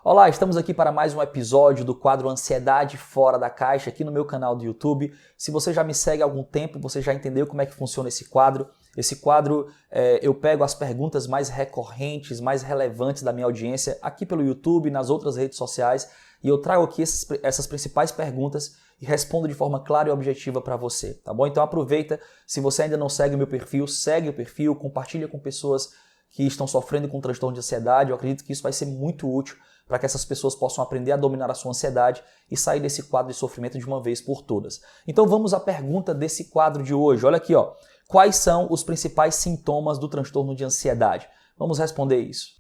Olá, estamos aqui para mais um episódio do quadro Ansiedade Fora da Caixa aqui no meu canal do YouTube. Se você já me segue há algum tempo, você já entendeu como é que funciona esse quadro. Esse quadro, eu pego as perguntas mais recorrentes, mais relevantes da minha audiência aqui pelo YouTube, nas outras redes sociais, e eu trago aqui essas principais perguntas e respondo de forma clara e objetiva para você, tá bom? Então aproveita, se você ainda não segue o meu perfil, segue o perfil, compartilha com pessoas que estão sofrendo com transtorno de ansiedade. Eu acredito que isso vai ser muito útil para que essas pessoas possam aprender a dominar a sua ansiedade e sair desse quadro de sofrimento de uma vez por todas. Então vamos à pergunta desse quadro de hoje. Olha aqui, ó. Quais são os principais sintomas do transtorno de ansiedade? Vamos responder isso.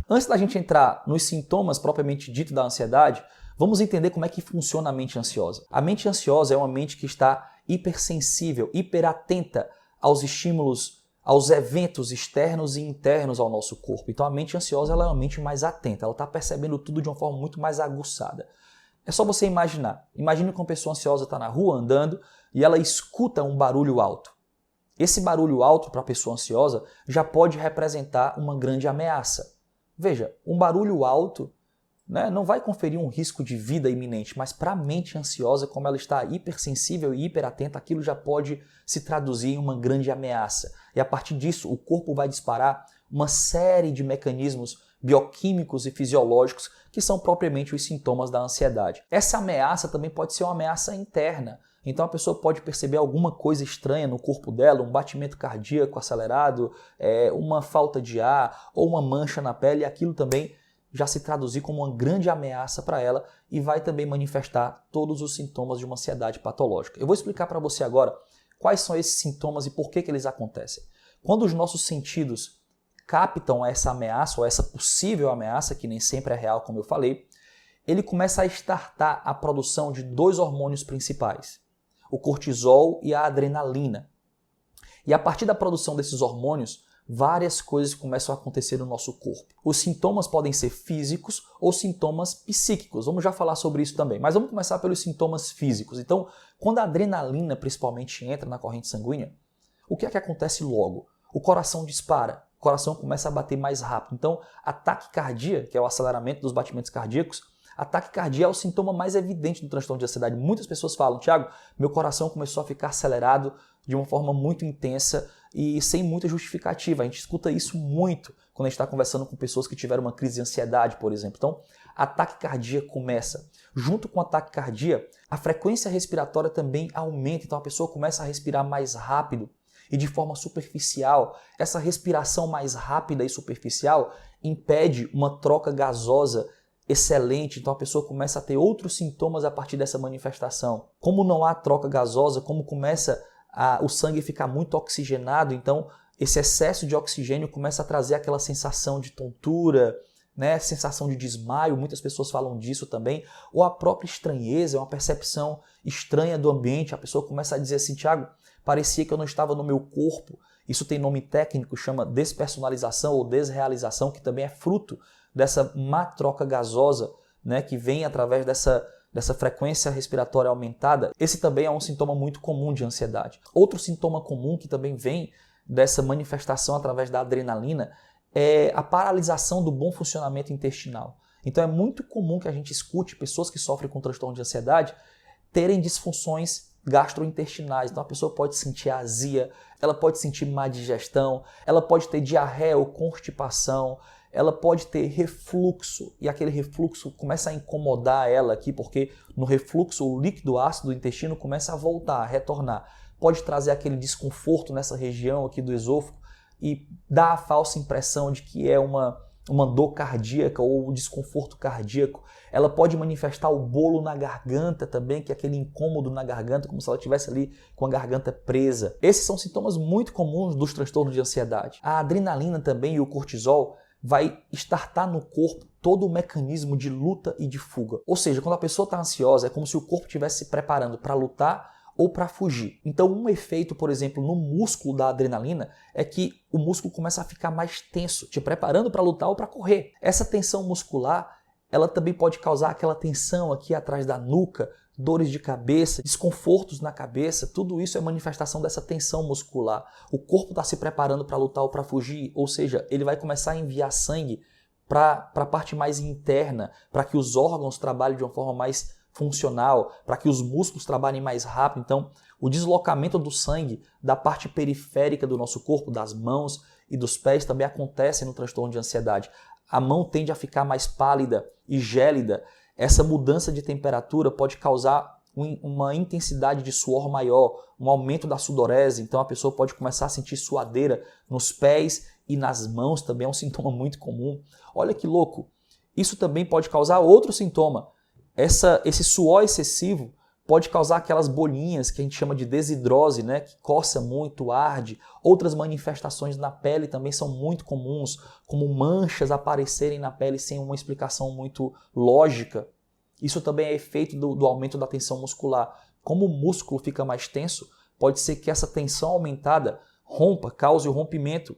Antes da gente entrar nos sintomas propriamente dito da ansiedade, vamos entender como é que funciona a mente ansiosa. A mente ansiosa é uma mente que está hipersensível, hiperatenta aos estímulos, aos eventos externos e internos ao nosso corpo. Então a mente ansiosa ela é uma mente mais atenta, ela está percebendo tudo de uma forma muito mais aguçada. É só você imaginar. Imagine que uma pessoa ansiosa está na rua andando e ela escuta um barulho alto. Esse barulho alto para a pessoa ansiosa já pode representar uma grande ameaça. Veja, um barulho alto não vai conferir um risco de vida iminente, mas para a mente ansiosa, como ela está hipersensível e hiperatenta, aquilo já pode se traduzir em uma grande ameaça. E a partir disso, o corpo vai disparar uma série de mecanismos bioquímicos e fisiológicos que são propriamente os sintomas da ansiedade. Essa ameaça também pode ser uma ameaça interna. Então a pessoa pode perceber alguma coisa estranha no corpo dela, um batimento cardíaco acelerado, uma falta de ar ou uma mancha na pele, e aquilo também já se traduzir como uma grande ameaça para ela e vai também manifestar todos os sintomas de uma ansiedade patológica. Eu vou explicar para você agora quais são esses sintomas e por que eles acontecem. Quando os nossos sentidos captam essa ameaça ou essa possível ameaça, que nem sempre é real, como eu falei, ele começa a startar a produção de dois hormônios principais, o cortisol e a adrenalina. E a partir da produção desses hormônios, várias coisas começam a acontecer no nosso corpo. Os sintomas podem ser físicos ou sintomas psíquicos. Vamos já falar sobre isso também. Mas vamos começar pelos sintomas físicos. Então, quando a adrenalina principalmente entra na corrente sanguínea, o que é que acontece logo? O coração dispara, o coração começa a bater mais rápido. Então, a taquicardia, que é o aceleramento dos batimentos cardíacos, a taquicardia é o sintoma mais evidente do transtorno de ansiedade. Muitas pessoas falam, Thiago, meu coração começou a ficar acelerado de uma forma muito intensa e sem muita justificativa. A gente escuta isso muito quando a gente está conversando com pessoas que tiveram uma crise de ansiedade, por exemplo. Então, a taquicardia começa. Junto com a taquicardia, a frequência respiratória também aumenta. Então, a pessoa começa a respirar mais rápido e de forma superficial. Essa respiração mais rápida e superficial impede uma troca gasosa excelente, então a pessoa começa a ter outros sintomas a partir dessa manifestação. Como não há troca gasosa, como começa o sangue ficar muito oxigenado, então esse excesso de oxigênio começa a trazer aquela sensação de tontura, sensação de desmaio, muitas pessoas falam disso também, ou a própria estranheza, uma percepção estranha do ambiente, a pessoa começa a dizer assim, Thiago, parecia que eu não estava no meu corpo. Isso tem nome técnico, chama despersonalização ou desrealização, que também é fruto dessa má troca gasosa, que vem através dessa frequência respiratória aumentada. Esse também é um sintoma muito comum de ansiedade. Outro sintoma comum que também vem dessa manifestação através da adrenalina é a paralisação do bom funcionamento intestinal. Então é muito comum que a gente escute pessoas que sofrem com transtorno de ansiedade terem disfunções gastrointestinais. Então a pessoa pode sentir azia, ela pode sentir má digestão, ela pode ter diarreia ou constipação, ela pode ter refluxo, e aquele refluxo começa a incomodar ela aqui, porque no refluxo o líquido ácido do intestino começa a voltar, a retornar. Pode trazer aquele desconforto nessa região aqui do esôfago e dar a falsa impressão de que é uma dor cardíaca ou desconforto cardíaco. Ela pode manifestar o bolo na garganta também, que é aquele incômodo na garganta, como se ela estivesse ali com a garganta presa. Esses são sintomas muito comuns dos transtornos de ansiedade. A adrenalina também e o cortisol vai startar no corpo todo o mecanismo de luta e de fuga. Ou seja, quando a pessoa está ansiosa, é como se o corpo estivesse se preparando para lutar ou para fugir. Então, um efeito, por exemplo, no músculo da adrenalina é que o músculo começa a ficar mais tenso, te preparando para lutar ou para correr. Essa tensão muscular, ela também pode causar aquela tensão aqui atrás da nuca, dores de cabeça, desconfortos na cabeça, tudo isso é manifestação dessa tensão muscular. O corpo está se preparando para lutar ou para fugir, ou seja, ele vai começar a enviar sangue para a parte mais interna, para que os órgãos trabalhem de uma forma mais funcional, para que os músculos trabalhem mais rápido. Então, o deslocamento do sangue da parte periférica do nosso corpo, das mãos e dos pés, também acontece no transtorno de ansiedade. A mão tende a ficar mais pálida e gélida. Essa mudança de temperatura pode causar uma intensidade de suor maior, um aumento da sudorese, então a pessoa pode começar a sentir suadeira nos pés e nas mãos, também é um sintoma muito comum. Olha que louco, isso também pode causar outro sintoma. Esse suor excessivo pode causar aquelas bolinhas que a gente chama de desidrose, né? Que coça muito, arde. Outras manifestações na pele também são muito comuns, como manchas aparecerem na pele sem uma explicação muito lógica. Isso também é efeito do aumento da tensão muscular. Como o músculo fica mais tenso, pode ser que essa tensão aumentada cause o rompimento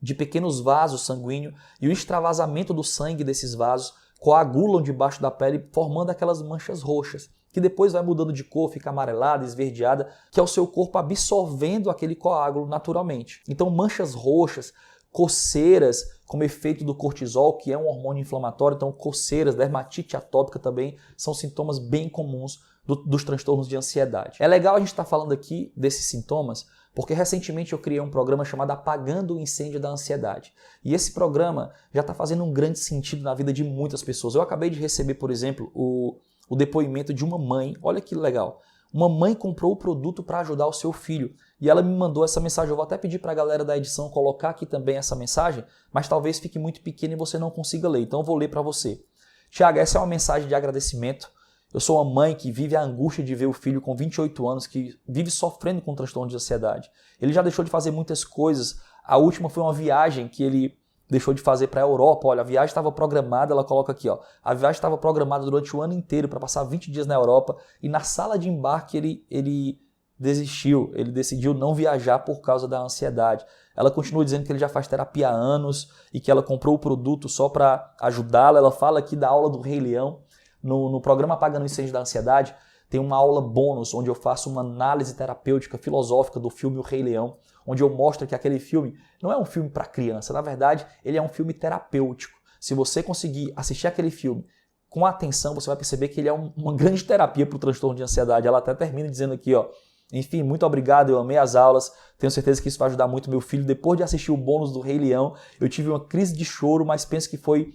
de pequenos vasos sanguíneos e o extravasamento do sangue desses vasos coagulam debaixo da pele, formando aquelas manchas roxas, que depois vai mudando de cor, fica amarelada, esverdeada, que é o seu corpo absorvendo aquele coágulo naturalmente. Então manchas roxas, coceiras, como efeito do cortisol, que é um hormônio inflamatório, então coceiras, dermatite atópica também são sintomas bem comuns dos transtornos de ansiedade. É legal a gente estar falando aqui desses sintomas, porque recentemente eu criei um programa chamado Apagando o Incêndio da Ansiedade. E esse programa já está fazendo um grande sentido na vida de muitas pessoas. Eu acabei de receber, por exemplo, o depoimento de uma mãe. Olha que legal. Uma mãe comprou o produto para ajudar o seu filho. E ela me mandou essa mensagem. Eu vou até pedir para a galera da edição colocar aqui também essa mensagem, mas talvez fique muito pequena e você não consiga ler. Então eu vou ler para você. Tiago, essa é uma mensagem de agradecimento. Eu sou uma mãe que vive a angústia de ver o filho com 28 anos, que vive sofrendo com transtorno de ansiedade. Ele já deixou de fazer muitas coisas. A última foi uma viagem que ele deixou de fazer para a Europa. Olha, a viagem estava programada, ela coloca aqui, ó. A viagem estava programada durante o ano inteiro para passar 20 dias na Europa e na sala de embarque ele desistiu, ele decidiu não viajar por causa da ansiedade. Ela continua dizendo que ele já faz terapia há anos e que ela comprou o produto só para ajudá-la. Ela fala aqui da aula do Rei Leão. No programa Apagando o Incêndio da Ansiedade, tem uma aula bônus onde eu faço uma análise terapêutica filosófica do filme O Rei Leão, onde eu mostro que aquele filme não é um filme para criança, na verdade, ele é um filme terapêutico. Se você conseguir assistir aquele filme com atenção, você vai perceber que ele é uma grande terapia para o transtorno de ansiedade. Ela até termina dizendo aqui, ó, enfim, muito obrigado, eu amei as aulas, tenho certeza que isso vai ajudar muito meu filho. Depois de assistir o bônus do Rei Leão, eu tive uma crise de choro, mas penso que foi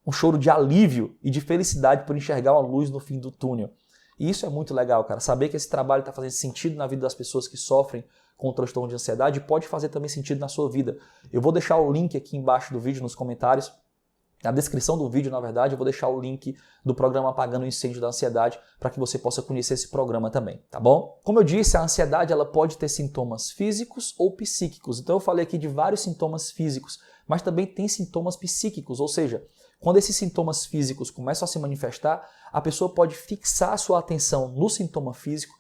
um choro de alívio e de felicidade por enxergar uma luz no fim do túnel. E isso é muito legal, cara. Saber que esse trabalho está fazendo sentido na vida das pessoas que sofrem com o transtorno de ansiedade pode fazer também sentido na sua vida. Eu vou deixar o link aqui embaixo do vídeo, nos comentários. Na descrição do vídeo, na verdade, eu vou deixar o link do programa Apagando o Incêndio da Ansiedade para que você possa conhecer esse programa também, tá bom? Como eu disse, a ansiedade ela pode ter sintomas físicos ou psíquicos. Então eu falei aqui de vários sintomas físicos, mas também tem sintomas psíquicos, ou seja, quando esses sintomas físicos começam a se manifestar, a pessoa pode fixar a sua atenção no sintoma físico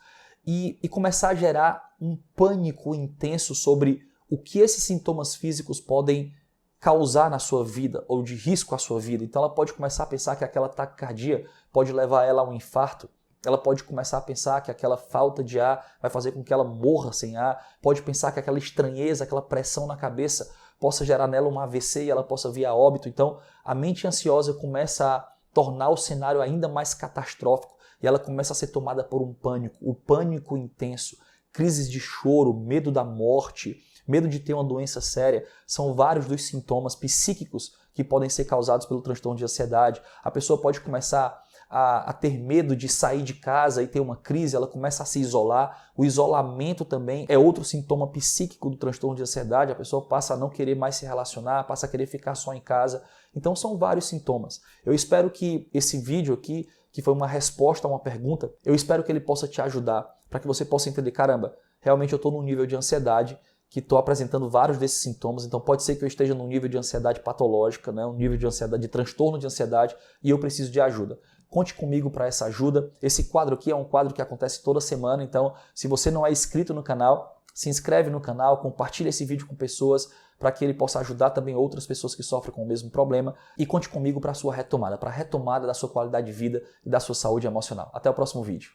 e começar a gerar um pânico intenso sobre o que esses sintomas físicos podem causar na sua vida ou de risco à sua vida. Então ela pode começar a pensar que aquela taquicardia pode levar ela a um infarto. Ela pode começar a pensar que aquela falta de ar vai fazer com que ela morra sem ar. Pode pensar que aquela estranheza, aquela pressão na cabeça possa gerar nela um AVC e ela possa vir a óbito. Então a mente ansiosa começa a tornar o cenário ainda mais catastrófico e ela começa a ser tomada por um pânico, o pânico intenso, crises de choro, medo da morte, medo de ter uma doença séria. São vários dos sintomas psíquicos que podem ser causados pelo transtorno de ansiedade. A pessoa pode começar a ter medo de sair de casa e ter uma crise, ela começa a se isolar. O isolamento também é outro sintoma psíquico do transtorno de ansiedade. A pessoa passa a não querer mais se relacionar, passa a querer ficar só em casa. Então são vários sintomas. Eu espero que esse vídeo aqui, que foi uma resposta a uma pergunta, eu espero que ele possa te ajudar, para que você possa entender, caramba, realmente eu estou num nível de ansiedade que estou apresentando vários desses sintomas, então pode ser que eu esteja num nível de ansiedade patológica, né? Um nível de ansiedade, de transtorno de ansiedade, e eu preciso de ajuda. Conte comigo para essa ajuda. Esse quadro aqui é um quadro que acontece toda semana, então se você não é inscrito no canal, se inscreve no canal, compartilha esse vídeo com pessoas para que ele possa ajudar também outras pessoas que sofrem com o mesmo problema. E conte comigo para a sua retomada, para a retomada da sua qualidade de vida e da sua saúde emocional. Até o próximo vídeo.